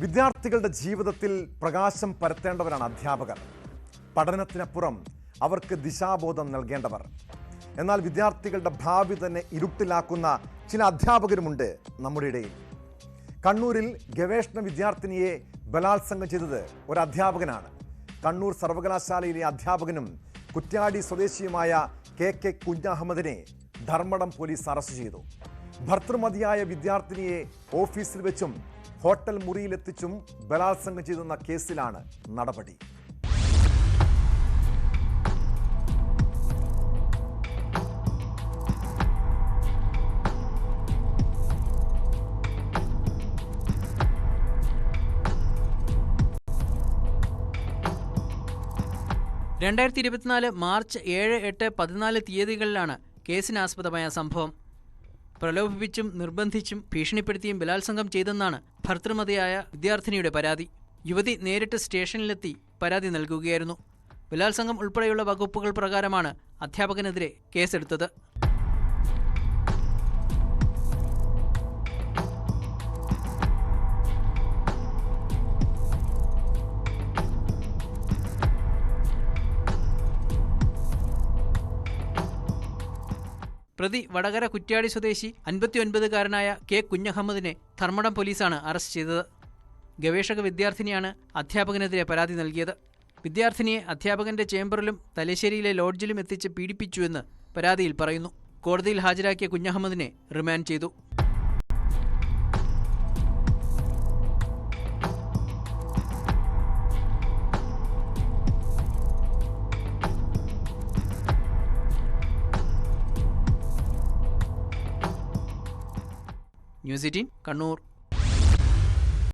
വിദ്യാർത്ഥികളുടെ ജീവിതത്തിൽ പ്രകാശം പരത്തേണ്ടവരാണ് അധ്യാപകർ. പഠനത്തിനപ്പുറം അവർക്ക് ദിശാബോധം നൽകേണ്ടവർ. എന്നാൽ വിദ്യാർത്ഥികളുടെ ഭാവി തന്നെ ഇരുട്ടിലാക്കുന്ന ചില അധ്യാപകരുമുണ്ട് നമ്മുടെ ഇടയിൽ. കണ്ണൂരിൽ ഗവേഷണ വിദ്യാർത്ഥിനിയെ ബലാത്സംഗം ചെയ്തത് ഒരു അധ്യാപകനാണ്. കണ്ണൂർ സർവകലാശാലയിലെ അധ്യാപകനും കുറ്റ്യാടി സ്വദേശിയുമായ കെ കുഞ്ഞഹമ്മദിനെ ധർമ്മടം പോലീസ് അറസ്റ്റ് ചെയ്തു. ഭർത്തൃമതിയായ വിദ്യാർത്ഥിനിയെ ഓഫീസിൽ വെച്ചും ഹോട്ടൽ മുറിയിലെത്തിച്ചും ബലാത്സംഗം ചെയ്തെന്ന കേസിലാണ് നടപടി. മാർച്ച് 7, 8, 14 തീയതികളിലാണ് കേസിനാസ്പദമായ സംഭവം. പ്രലോഭിപ്പിച്ചും നിർബന്ധിച്ചും ഭീഷണിപ്പെടുത്തിയും ബലാത്സംഗം ചെയ്തെന്നാണ് ഭർത്തൃമതിയായ വിദ്യാർത്ഥിനിയുടെ പരാതി. യുവതി നേരിട്ട് സ്റ്റേഷനിലെത്തി പരാതി നൽകുകയായിരുന്നു. ബലാത്സംഗം ഉൾപ്പെടെയുള്ള വകുപ്പുകൾ പ്രകാരമാണ് അധ്യാപകനെതിരെ കേസെടുത്തത്. പ്രതി വടകര കുറ്റ്യാടി സ്വദേശി 59-കാരനായ കെ കുഞ്ഞഹമ്മദിനെ ധർമ്മടം പോലീസാണ് അറസ്റ്റ് ചെയ്തത്. ഗവേഷക വിദ്യാർത്ഥിനിയാണ് അധ്യാപകനെതിരെ പരാതി നൽകിയത്. വിദ്യാർത്ഥിനിയെ അധ്യാപകന്റെ ചേംബറിലും തലശ്ശേരിയിലെ ലോഡ്ജിലും എത്തിച്ച് പീഡിപ്പിച്ചുവെന്ന് പരാതിയിൽ പറയുന്നു. കോടതിയിൽ ഹാജരാക്കിയ കുഞ്ഞഹമ്മദിനെ റിമാൻഡ് ചെയ്തു. ന്യൂസ് 18 കണ്ണൂർ.